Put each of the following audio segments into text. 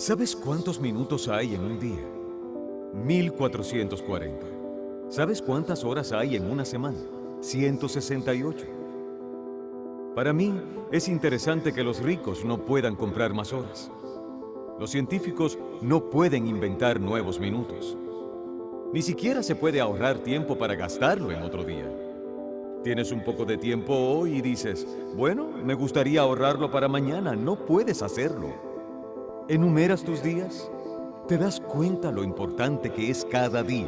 ¿Sabes cuántos minutos hay en un día? 1440. ¿Sabes cuántas horas hay en una semana? 168. Para mí, es interesante que los ricos no puedan comprar más horas. Los científicos no pueden inventar nuevos minutos. Ni siquiera se puede ahorrar tiempo para gastarlo en otro día. Tienes un poco de tiempo hoy y dices, bueno, me gustaría ahorrarlo para mañana. No puedes hacerlo. ¿Enumeras tus días? ¿Te das cuenta lo importante que es cada día?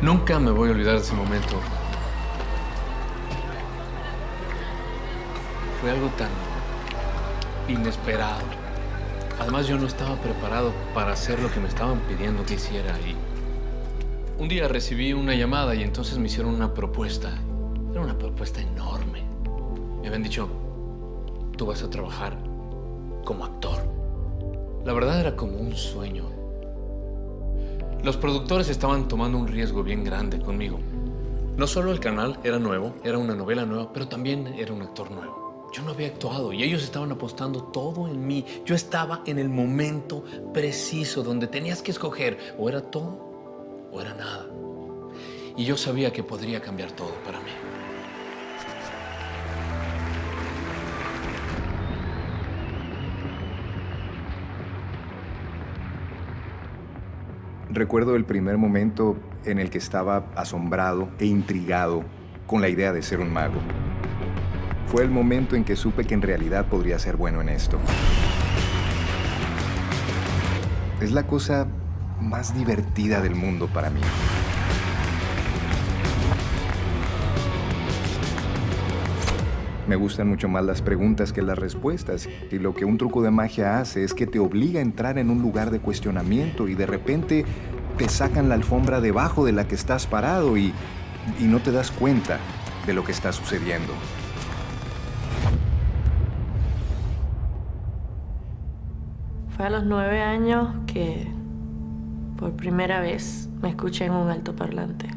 Nunca me voy a olvidar de ese momento. Fue algo tan inesperado. Además, yo no estaba preparado para hacer lo que me estaban pidiendo que hiciera. Y un día recibí una llamada y entonces me hicieron una propuesta. Era una propuesta enorme. Me habían dicho, tú vas a trabajar como actor. La verdad era como un sueño. Los productores estaban tomando un riesgo bien grande conmigo. No solo el canal era nuevo, era una novela nueva, pero también era un actor nuevo. Yo no había actuado y ellos estaban apostando todo en mí. Yo estaba en el momento preciso donde tenías que escoger o era todo o era nada. Y yo sabía que podría cambiar todo para mí. Recuerdo el primer momento en el que estaba asombrado e intrigado con la idea de ser un mago. Fue el momento en que supe que en realidad podría ser bueno en esto. Es la cosa más divertida del mundo para mí. Me gustan mucho más las preguntas que las respuestas. Y lo que un truco de magia hace es que te obliga a entrar en un lugar de cuestionamiento y de repente te sacan la alfombra debajo de la que estás parado y no te das cuenta de lo que está sucediendo. Fue a los 9 años que por primera vez me escuché en un altoparlante.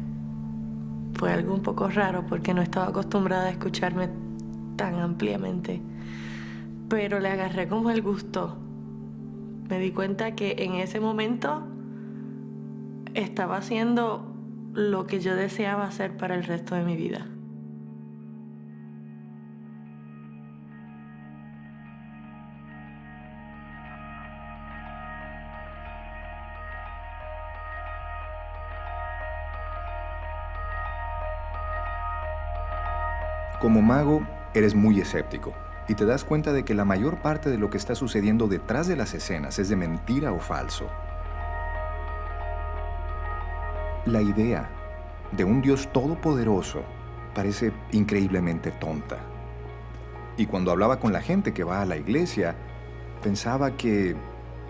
Fue algo un poco raro porque no estaba acostumbrada a escucharme tan ampliamente, pero le agarré como el gusto. Me di cuenta que en ese momento estaba haciendo lo que yo deseaba hacer para el resto de mi vida. Como mago, eres muy escéptico y te das cuenta de que la mayor parte de lo que está sucediendo detrás de las escenas es de mentira o falso. La idea de un Dios todopoderoso parece increíblemente tonta. Y cuando hablaba con la gente que va a la iglesia, pensaba que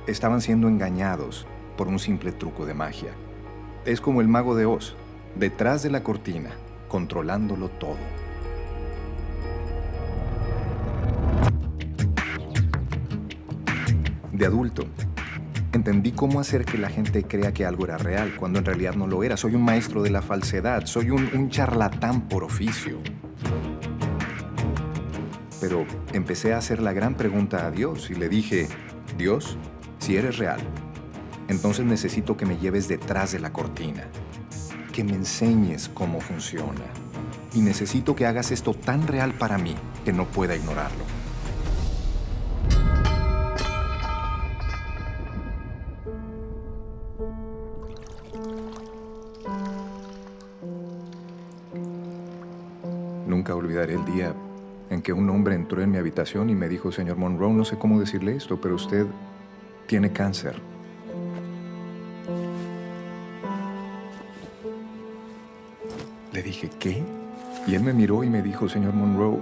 estaban siendo engañados por un simple truco de magia. Es como el mago de Oz, detrás de la cortina, controlándolo todo. De adulto, entendí cómo hacer que la gente crea que algo era real, cuando en realidad no lo era. Soy un maestro de la falsedad, soy un charlatán por oficio. Pero empecé a hacer la gran pregunta a Dios y le dije, Dios, si eres real, entonces necesito que me lleves detrás de la cortina, que me enseñes cómo funciona. Y necesito que hagas esto tan real para mí que no pueda ignorarlo. Nunca olvidaré el día en que un hombre entró en mi habitación y me dijo, señor Monroe, no sé cómo decirle esto, pero usted tiene cáncer. Le dije, ¿qué? Y él me miró y me dijo, señor Monroe,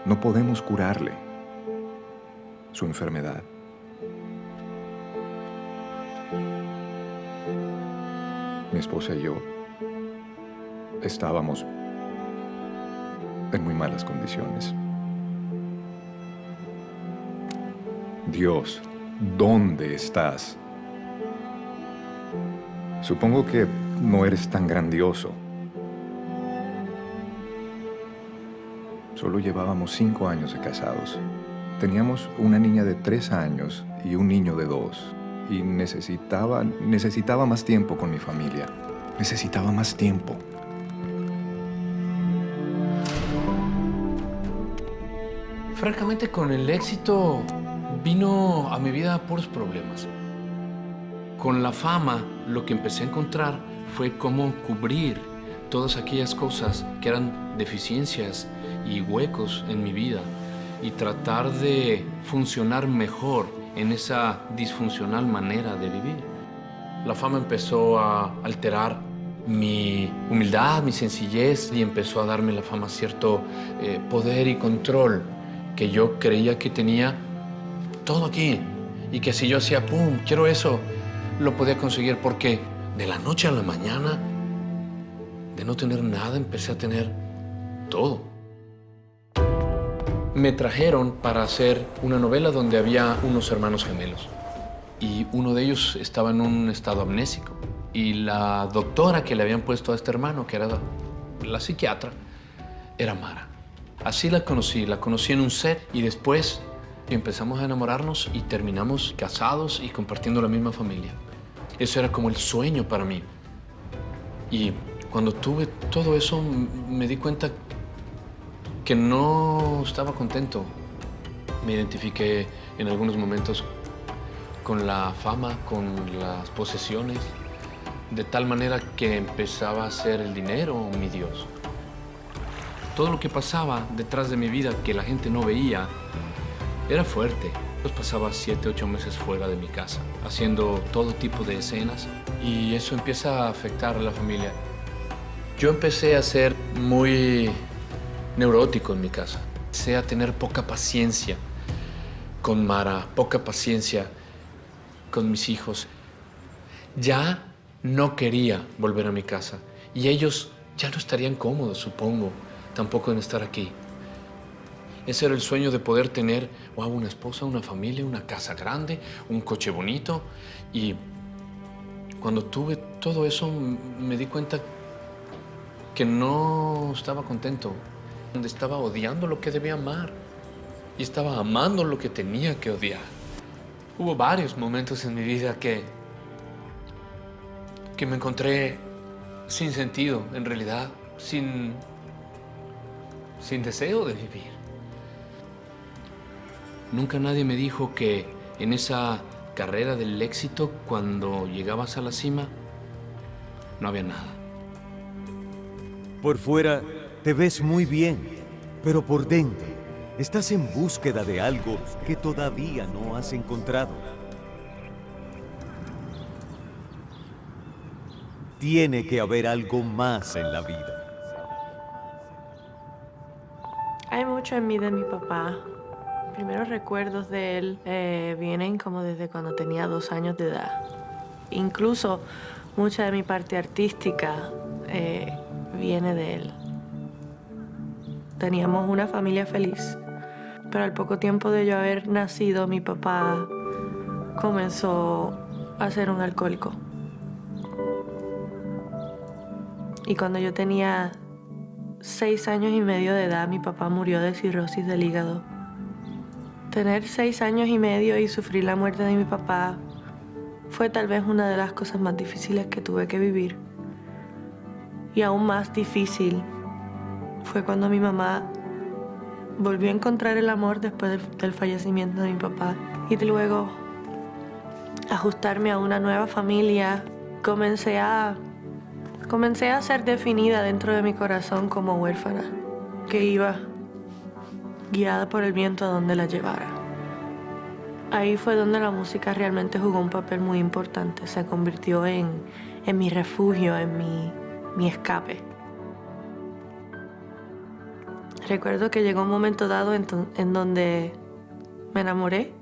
no podemos curarle su enfermedad. Mi esposa y yo estábamos en muy malas condiciones. Dios, ¿dónde estás? Supongo que no eres tan grandioso. Solo llevábamos 5 años de casados. Teníamos una niña de 3 años y un niño de 2. Y necesitaba más tiempo con mi familia. Necesitaba más tiempo. Francamente, con el éxito vino a mi vida puros problemas. Con la fama, lo que empecé a encontrar fue cómo cubrir todas aquellas cosas que eran deficiencias y huecos en mi vida y tratar de funcionar mejor en esa disfuncional manera de vivir. La fama empezó a alterar mi humildad, mi sencillez, y empezó a darme la fama cierto poder y control que yo creía que tenía todo aquí, y que si yo hacía pum, quiero eso, lo podía conseguir, porque de la noche a la mañana, de no tener nada, empecé a tener todo. Me trajeron para hacer una novela donde había unos hermanos gemelos, y uno de ellos estaba en un estado amnésico, y la doctora que le habían puesto a este hermano, que era la psiquiatra, era Mara. Así la conocí en un set, y después empezamos a enamorarnos y terminamos casados y compartiendo la misma familia. Eso era como el sueño para mí. Y cuando tuve todo eso, me di cuenta que no estaba contento. Me identifiqué en algunos momentos con la fama, con las posesiones, de tal manera que empezaba a ser el dinero mi Dios. Todo lo que pasaba detrás de mi vida que la gente no veía era fuerte. Pues pasaba 7, 8 meses fuera de mi casa, haciendo todo tipo de escenas, y eso empieza a afectar a la familia. Yo empecé a ser muy neurótico en mi casa. Empecé a tener poca paciencia con Mara, poca paciencia con mis hijos. Ya no quería volver a mi casa, y ellos ya no estarían cómodos, supongo, tampoco en estar aquí. Ese era el sueño de poder tener una esposa, una familia, una casa grande, un coche bonito. Y cuando tuve todo eso, me di cuenta que no estaba contento. Estaba odiando lo que debía amar y estaba amando lo que tenía que odiar. Hubo varios momentos en mi vida que me encontré sin sentido, en realidad, sin deseo de vivir. Nunca nadie me dijo que en esa carrera del éxito, cuando llegabas a la cima, no había nada. Por fuera te ves muy bien, pero por dentro estás en búsqueda de algo que todavía no has encontrado. Tiene que haber algo más en la vida. Hay mucho en mí de mi papá. Primeros recuerdos de él vienen como desde cuando tenía 2 años de edad. Incluso mucha de mi parte artística viene de él. Teníamos una familia feliz, pero al poco tiempo de yo haber nacido, mi papá comenzó a ser un alcohólico. Y cuando yo tenía 6 años y medio de edad, mi papá murió de cirrosis del hígado. Tener 6 años y medio y sufrir la muerte de mi papá fue tal vez una de las cosas más difíciles que tuve que vivir. Y aún más difícil fue cuando mi mamá volvió a encontrar el amor después del fallecimiento de mi papá. Y luego ajustarme a una nueva familia, comencé a ser definida dentro de mi corazón como huérfana, que iba guiada por el viento a donde la llevara. Ahí fue donde la música realmente jugó un papel muy importante. Se convirtió en mi refugio, en mi escape. Recuerdo que llegó un momento dado en donde me enamoré.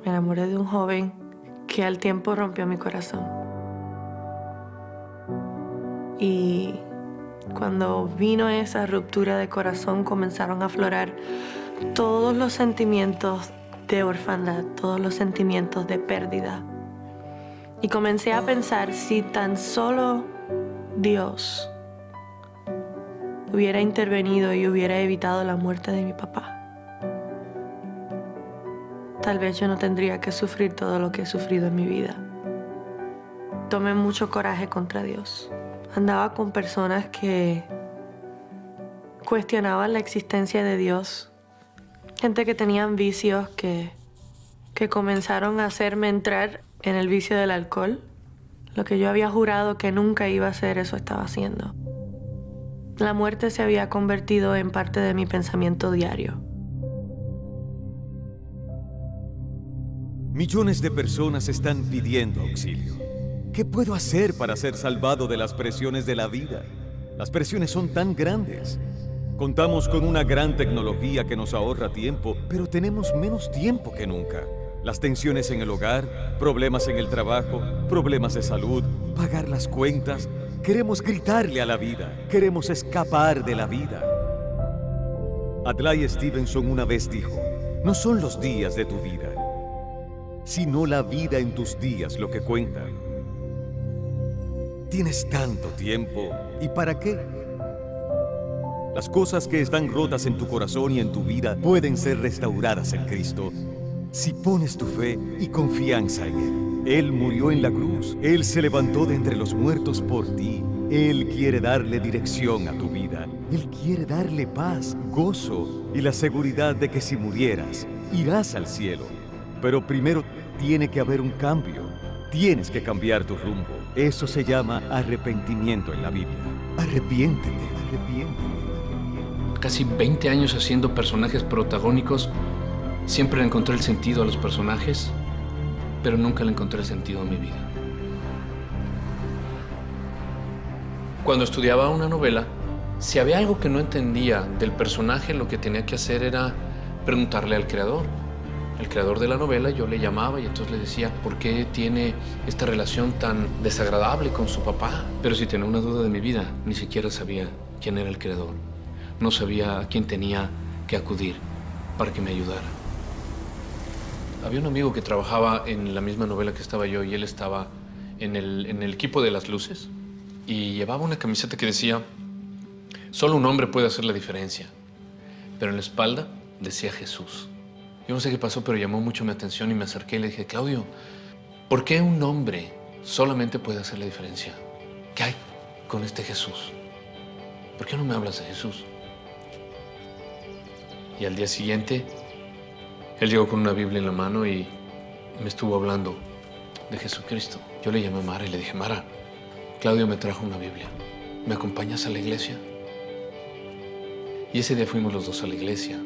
Me enamoré de un joven que al tiempo rompió mi corazón. Y cuando vino esa ruptura de corazón, comenzaron a aflorar todos los sentimientos de orfandad, todos los sentimientos de pérdida. Y comencé a pensar si tan solo Dios hubiera intervenido y hubiera evitado la muerte de mi papá, tal vez yo no tendría que sufrir todo lo que he sufrido en mi vida. Tomé mucho coraje contra Dios. Andaba con personas que cuestionaban la existencia de Dios. Gente que tenían vicios que comenzaron a hacerme entrar en el vicio del alcohol. Lo que yo había jurado que nunca iba a hacer, eso estaba haciendo. La muerte se había convertido en parte de mi pensamiento diario. Millones de personas están pidiendo auxilio. ¿Qué puedo hacer para ser salvado de las presiones de la vida? Las presiones son tan grandes. Contamos con una gran tecnología que nos ahorra tiempo, pero tenemos menos tiempo que nunca. Las tensiones en el hogar, problemas en el trabajo, problemas de salud, pagar las cuentas. Queremos gritarle a la vida, queremos escapar de la vida. Adlai Stevenson una vez dijo, no son los días de tu vida, sino la vida en tus días lo que cuenta. Tienes tanto tiempo, ¿y para qué? Las cosas que están rotas en tu corazón y en tu vida pueden ser restauradas en Cristo si pones tu fe y confianza en Él. Él murió en la cruz, Él se levantó de entre los muertos por ti. Él quiere darle dirección a tu vida. Él quiere darle paz, gozo y la seguridad de que si murieras, irás al cielo. Pero primero tiene que haber un cambio. Tienes que cambiar tu rumbo. Eso se llama arrepentimiento en la Biblia. Arrepiéntete, arrepiéntete. Casi 20 años haciendo personajes protagónicos, siempre le encontré el sentido a los personajes, pero nunca le encontré el sentido a mi vida. Cuando estudiaba una novela, si había algo que no entendía del personaje, lo que tenía que hacer era preguntarle al creador. El creador de la novela, yo le llamaba y entonces le decía, ¿por qué tiene esta relación tan desagradable con su papá? Pero si tenía una duda de mi vida, ni siquiera sabía quién era el creador. No sabía a quién tenía que acudir para que me ayudara. Había un amigo que trabajaba en la misma novela que estaba yo y él estaba en el equipo de las luces y llevaba una camiseta que decía, solo un hombre puede hacer la diferencia. Pero en la espalda decía Jesús. Yo no sé qué pasó, pero llamó mucho mi atención y me acerqué y le dije, Claudio, ¿por qué un hombre solamente puede hacer la diferencia? ¿Qué hay con este Jesús? ¿Por qué no me hablas de Jesús? Y al día siguiente, él llegó con una Biblia en la mano y me estuvo hablando de Jesucristo. Yo le llamé a Mara y le dije, Mara, Claudio me trajo una Biblia. ¿Me acompañas a la iglesia? Y ese día fuimos los dos a la iglesia.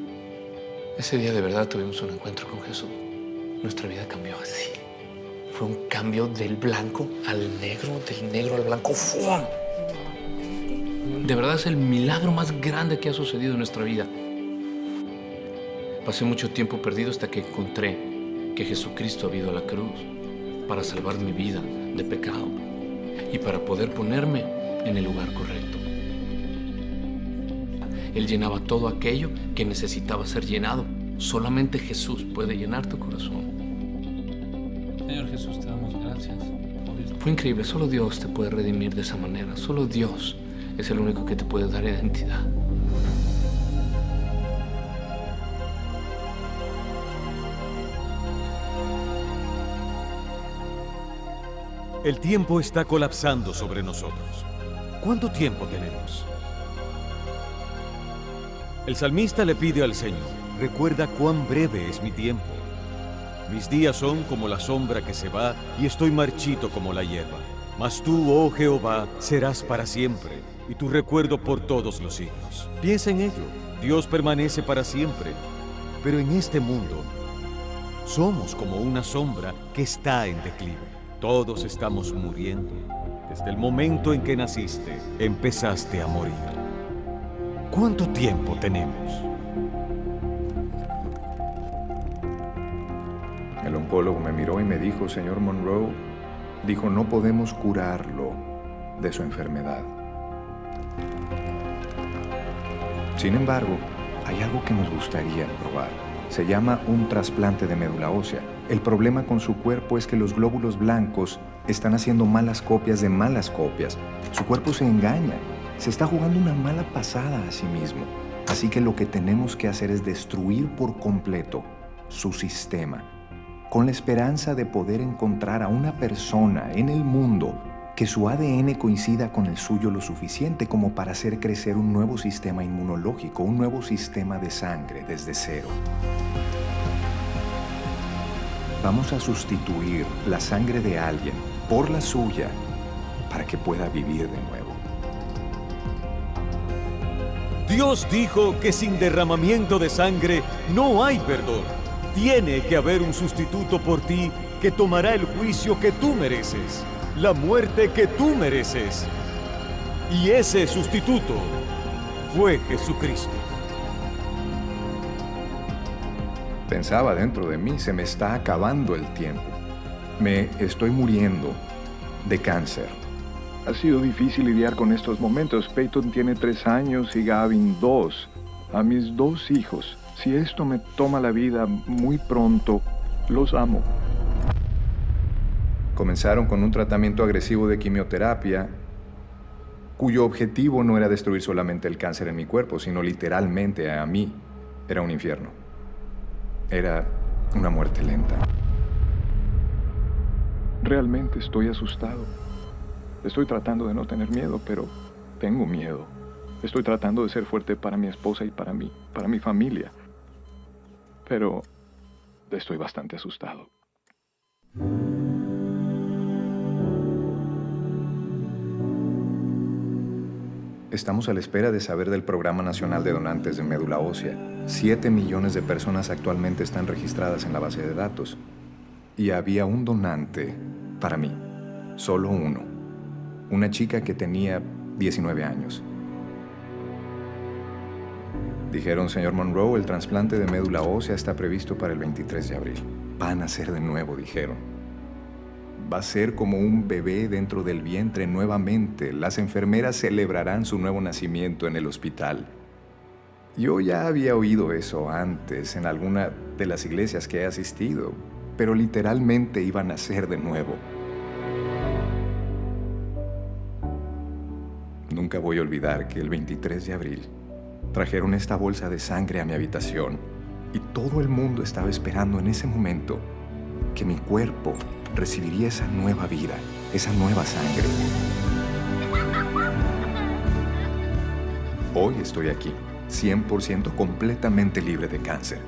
Ese día de verdad tuvimos un encuentro con Jesús. Nuestra vida cambió así. Fue un cambio del blanco al negro, del negro al blanco. ¡Fum! De verdad es el milagro más grande que ha sucedido en nuestra vida. Pasé mucho tiempo perdido hasta que encontré que Jesucristo ha ido a la cruz para salvar mi vida de pecado y para poder ponerme en el lugar correcto. Él llenaba todo aquello que necesitaba ser llenado. Solamente Jesús puede llenar tu corazón. Señor Jesús, te damos gracias. Fue increíble. Solo Dios te puede redimir de esa manera. Solo Dios es el único que te puede dar identidad. El tiempo está colapsando sobre nosotros. ¿Cuánto tiempo tenemos? El salmista le pide al Señor, recuerda cuán breve es mi tiempo. Mis días son como la sombra que se va y estoy marchito como la hierba. Mas tú, oh Jehová, serás para siempre y tu recuerdo por todos los siglos. Piensa en ello, Dios permanece para siempre. Pero en este mundo somos como una sombra que está en declive. Todos estamos muriendo. Desde el momento en que naciste, empezaste a morir. ¿Cuánto tiempo tenemos? El oncólogo me miró y me dijo, señor Monroe, dijo, no podemos curarlo de su enfermedad. Sin embargo, hay algo que nos gustaría probar. Se llama un trasplante de médula ósea. El problema con su cuerpo es que los glóbulos blancos están haciendo malas copias de malas copias. Su cuerpo se engaña. Se está jugando una mala pasada a sí mismo. Así que lo que tenemos que hacer es destruir por completo su sistema, con la esperanza de poder encontrar a una persona en el mundo que su ADN coincida con el suyo lo suficiente como para hacer crecer un nuevo sistema inmunológico, un nuevo sistema de sangre desde cero. Vamos a sustituir la sangre de alguien por la suya para que pueda vivir de nuevo. Dios dijo que sin derramamiento de sangre no hay perdón. Tiene que haber un sustituto por ti que tomará el juicio que tú mereces, la muerte que tú mereces. Y ese sustituto fue Jesucristo. Pensaba dentro de mí, se me está acabando el tiempo. Me estoy muriendo de cáncer. Ha sido difícil lidiar con estos momentos. Peyton tiene 3 años y Gavin 2. A mis 2 hijos. Si esto me toma la vida muy pronto, los amo. Comenzaron con un tratamiento agresivo de quimioterapia, cuyo objetivo no era destruir solamente el cáncer en mi cuerpo, sino literalmente a mí. Era un infierno. Era una muerte lenta. Realmente estoy asustado. Estoy tratando de no tener miedo, pero tengo miedo. Estoy tratando de ser fuerte para mi esposa y para mí, para mi familia. Pero estoy bastante asustado. Estamos a la espera de saber del Programa Nacional de Donantes de Médula Ósea. 7 millones de personas actualmente están registradas en la base de datos. Y había un donante para mí, solo uno. Una chica que tenía 19 años. Dijeron, señor Monroe, el trasplante de médula ósea está previsto para el 23 de abril. Va a nacer de nuevo, dijeron. Va a ser como un bebé dentro del vientre nuevamente. Las enfermeras celebrarán su nuevo nacimiento en el hospital. Yo ya había oído eso antes en alguna de las iglesias que he asistido, pero literalmente iba a nacer de nuevo. Nunca voy a olvidar que el 23 de abril trajeron esta bolsa de sangre a mi habitación y todo el mundo estaba esperando en ese momento que mi cuerpo recibiría esa nueva vida, esa nueva sangre. Hoy estoy aquí, 100% completamente libre de cáncer.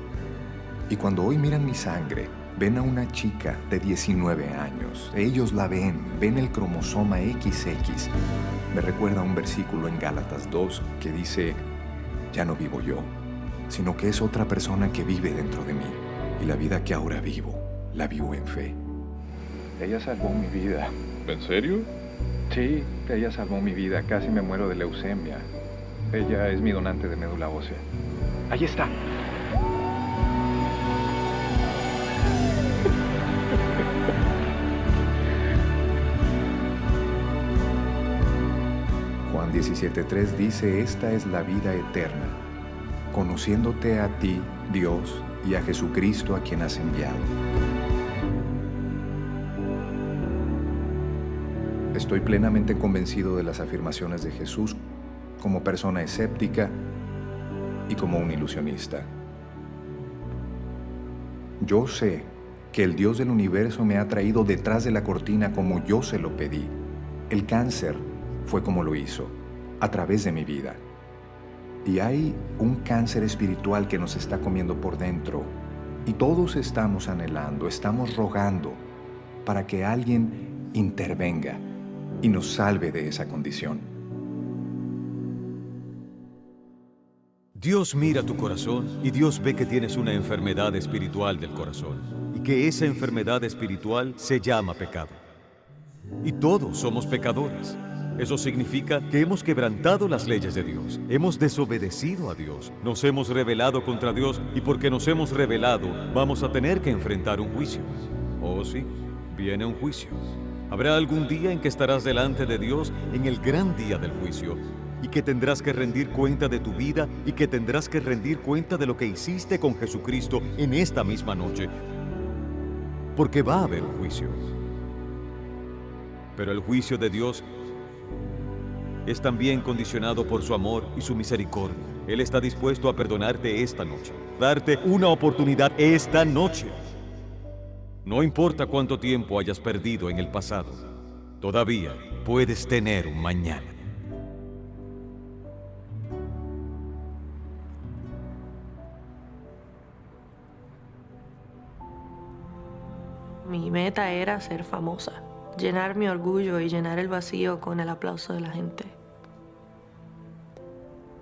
Y cuando hoy miran mi sangre, ven a una chica de 19 años. Ellos la ven el cromosoma XX. Me recuerda un versículo en Gálatas 2 que dice, ya no vivo yo, sino que es otra persona que vive dentro de mí. Y la vida que ahora vivo, la vivo en fe. Ella salvó mi vida. ¿En serio? Sí, ella salvó mi vida. Casi me muero de leucemia. Ella es mi donante de médula ósea. Ahí está. Juan 17:3 dice, esta es la vida eterna, conociéndote a ti, Dios, y a Jesucristo a quien has enviado. Estoy plenamente convencido de las afirmaciones de Jesús como persona escéptica y como un ilusionista. Yo sé que el Dios del universo me ha traído detrás de la cortina como yo se lo pedí. El cáncer fue como lo hizo, a través de mi vida. Y hay un cáncer espiritual que nos está comiendo por dentro. Y todos estamos anhelando, estamos rogando para que alguien intervenga y nos salve de esa condición. Dios mira tu corazón y Dios ve que tienes una enfermedad espiritual del corazón y que esa enfermedad espiritual se llama pecado. Y todos somos pecadores. Eso significa que hemos quebrantado las leyes de Dios, hemos desobedecido a Dios, nos hemos rebelado contra Dios y porque nos hemos rebelado vamos a tener que enfrentar un juicio. Oh sí, viene un juicio. Habrá algún día en que estarás delante de Dios en el gran día del juicio y que tendrás que rendir cuenta de tu vida y que tendrás que rendir cuenta de lo que hiciste con Jesucristo en esta misma noche. Porque va a haber un juicio. Pero el juicio de Dios es también condicionado por su amor y su misericordia. Él está dispuesto a perdonarte esta noche, darte una oportunidad esta noche. No importa cuánto tiempo hayas perdido en el pasado, todavía puedes tener un mañana. Mi meta era ser famosa, llenar mi orgullo y llenar el vacío con el aplauso de la gente.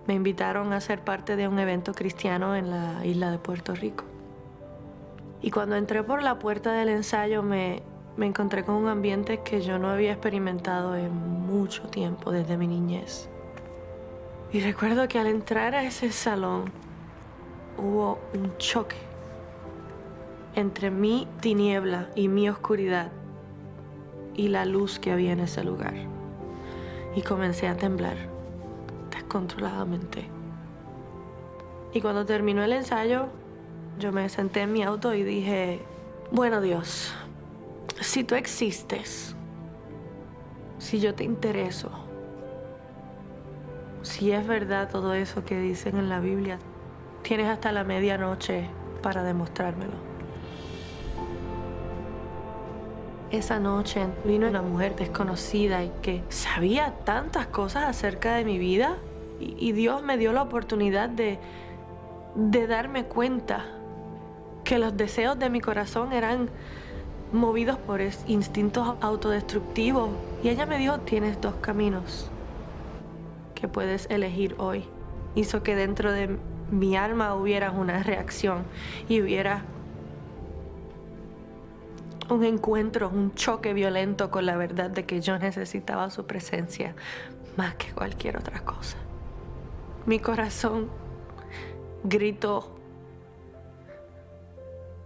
Me invitaron a ser parte de un evento cristiano en la isla de Puerto Rico. Y cuando entré por la puerta del ensayo me encontré con un ambiente que yo no había experimentado en mucho tiempo, desde mi niñez. Y recuerdo que al entrar a ese salón hubo un choque entre mi tiniebla y mi oscuridad y la luz que había en ese lugar. Y comencé a temblar descontroladamente. Y cuando terminó el ensayo, yo me senté en mi auto y dije, bueno, Dios, si tú existes, si yo te intereso, si es verdad todo eso que dicen en la Biblia, tienes hasta la medianoche para demostrármelo. Esa noche vino una mujer desconocida y que sabía tantas cosas acerca de mi vida y Dios me dio la oportunidad de darme cuenta que los deseos de mi corazón eran movidos por instintos autodestructivos. Y ella me dijo, tienes dos caminos que puedes elegir hoy. Hizo que dentro de mi alma hubiera una reacción y hubiera un encuentro, un choque violento con la verdad de que yo necesitaba su presencia más que cualquier otra cosa. Mi corazón gritó,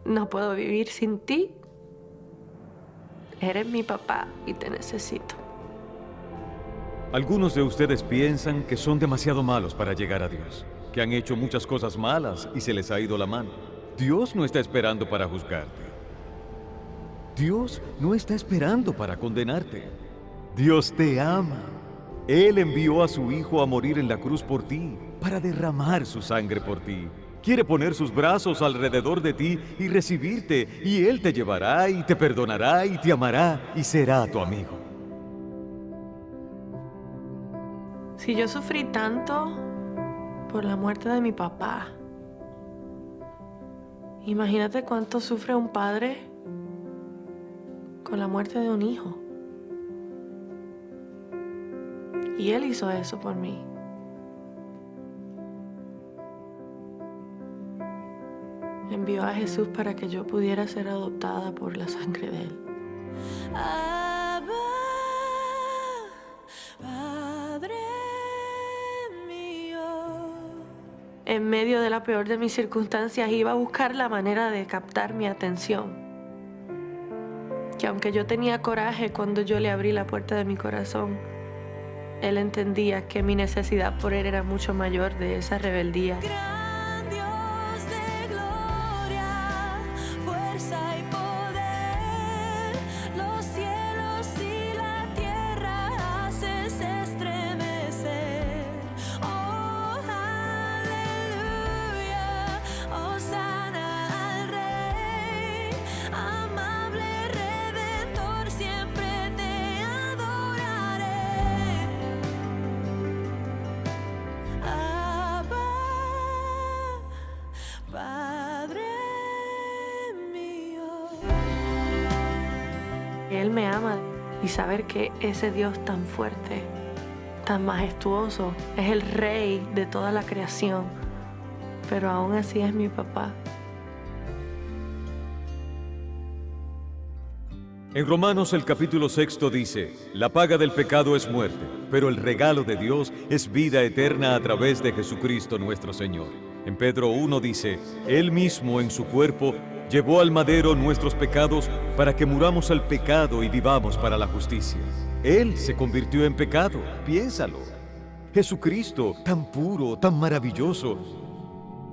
no puedo vivir sin ti. Eres mi papá y te necesito. Algunos de ustedes piensan que son demasiado malos para llegar a Dios, que han hecho muchas cosas malas y se les ha ido la mano. Dios no está esperando para juzgarte. Dios no está esperando para condenarte. Dios te ama. Él envió a su Hijo a morir en la cruz por ti, para derramar su sangre por ti. Quiere poner sus brazos alrededor de ti y recibirte, y Él te llevará y te perdonará y te amará y será tu amigo. Si yo sufrí tanto por la muerte de mi papá, imagínate cuánto sufre un padre con la muerte de un hijo. Y Él hizo eso por mí. Envió a Jesús para que yo pudiera ser adoptada por la sangre de Él. Abba, Padre mío. En medio de la peor de mis circunstancias, iba a buscar la manera de captar mi atención. Que aunque yo tenía coraje cuando yo le abrí la puerta de mi corazón, Él entendía que mi necesidad por Él era mucho mayor de esa rebeldía. Gran Dios de gloria, fuerza y poder, los cielos y la tierra haces estremecer. Oh, aleluya, hosana al Rey, amable Redentor, siempre te adoraré. Abba, Padre mío. Él me ama y saber que ese Dios tan fuerte, tan majestuoso, es el Rey de toda la creación, pero aún así es mi papá. En Romanos el capítulo 6 dice, la paga del pecado es muerte, pero el regalo de Dios es vida eterna a través de Jesucristo nuestro Señor. En Pedro 1 dice, Él mismo en su cuerpo llevó al madero nuestros pecados para que muramos al pecado y vivamos para la justicia. Él se convirtió en pecado, piénsalo. Jesucristo, tan puro, tan maravilloso,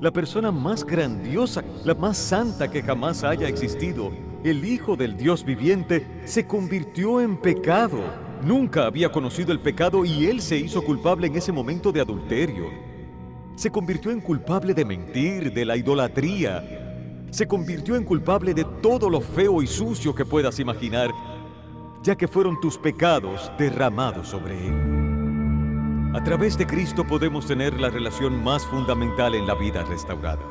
la persona más grandiosa, la más santa que jamás haya existido, el Hijo del Dios viviente, se convirtió en pecado. Nunca había conocido el pecado y Él se hizo culpable en ese momento de adulterio. Se convirtió en culpable de mentir, de la idolatría. Se convirtió en culpable de todo lo feo y sucio que puedas imaginar, ya que fueron tus pecados derramados sobre Él. A través de Cristo podemos tener la relación más fundamental en la vida restaurada.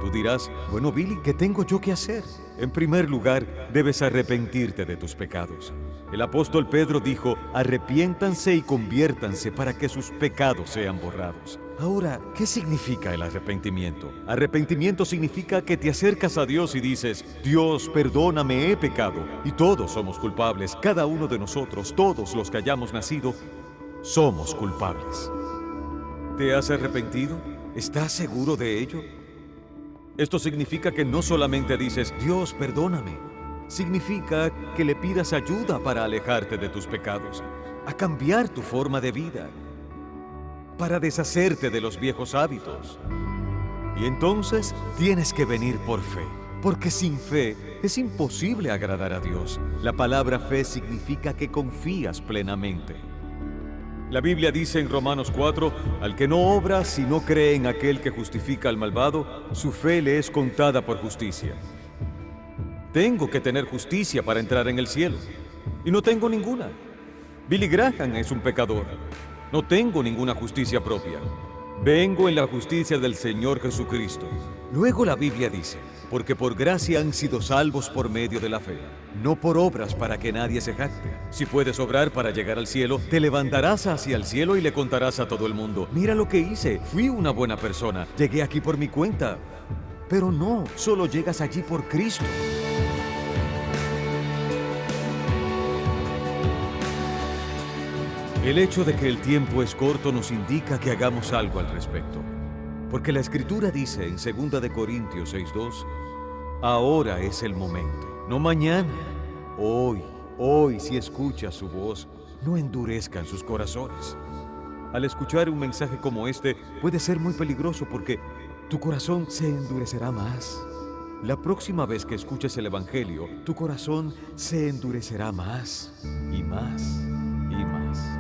Tú dirás, bueno, Billy, ¿qué tengo yo que hacer? En primer lugar, debes arrepentirte de tus pecados. El apóstol Pedro dijo, arrepiéntanse y conviértanse para que sus pecados sean borrados. Ahora, ¿qué significa el arrepentimiento? Arrepentimiento significa que te acercas a Dios y dices, Dios, perdóname, he pecado. Y todos somos culpables, cada uno de nosotros, todos los que hayamos nacido, somos culpables. ¿Te has arrepentido? ¿Estás seguro de ello? Esto significa que no solamente dices, Dios, perdóname. Significa que le pidas ayuda para alejarte de tus pecados, a cambiar tu forma de vida, para deshacerte de los viejos hábitos. Y entonces tienes que venir por fe, porque sin fe es imposible agradar a Dios. La palabra fe significa que confías plenamente. La Biblia dice en Romanos 4, al que no obra si no cree en aquel que justifica al malvado, su fe le es contada por justicia. Tengo que tener justicia para entrar en el cielo, y no tengo ninguna. Billy Graham es un pecador. No tengo ninguna justicia propia. Vengo en la justicia del Señor Jesucristo. Luego la Biblia dice, porque por gracia han sido salvos por medio de la fe, no por obras para que nadie se jacte. Si puedes obrar para llegar al cielo, te levantarás hacia el cielo y le contarás a todo el mundo, mira lo que hice, fui una buena persona, llegué aquí por mi cuenta. Pero no, solo llegas allí por Cristo. El hecho de que el tiempo es corto nos indica que hagamos algo al respecto. Porque la Escritura dice en 2 Corintios 6:2, ahora es el momento, no mañana, hoy si escuchas su voz, no endurezcan sus corazones. Al escuchar un mensaje como este puede ser muy peligroso porque tu corazón se endurecerá más. La próxima vez que escuches el Evangelio, tu corazón se endurecerá más y más y más.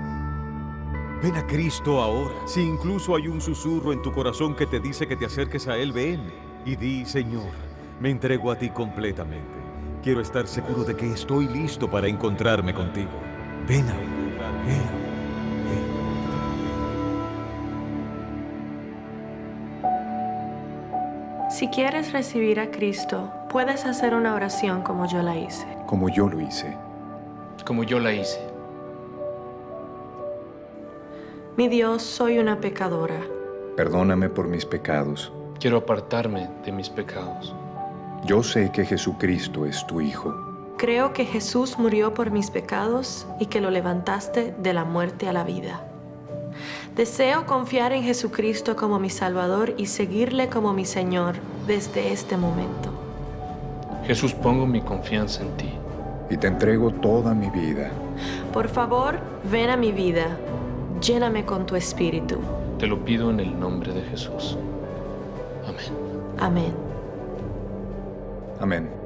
Ven a Cristo ahora. Si incluso hay un susurro en tu corazón que te dice que te acerques a Él, ven y di, Señor, me entrego a ti completamente. Quiero estar seguro de que estoy listo para encontrarme contigo. Ven a Él. Si quieres recibir a Cristo, puedes hacer una oración como yo la hice. Como yo lo hice. Como yo la hice. Mi Dios, soy una pecadora. Perdóname por mis pecados. Quiero apartarme de mis pecados. Yo sé que Jesucristo es tu Hijo. Creo que Jesús murió por mis pecados y que lo levantaste de la muerte a la vida. Deseo confiar en Jesucristo como mi Salvador y seguirle como mi Señor desde este momento. Jesús, pongo mi confianza en ti. Y te entrego toda mi vida. Por favor, ven a mi vida. Lléname con tu espíritu. Te lo pido en el nombre de Jesús. Amén. Amén. Amén.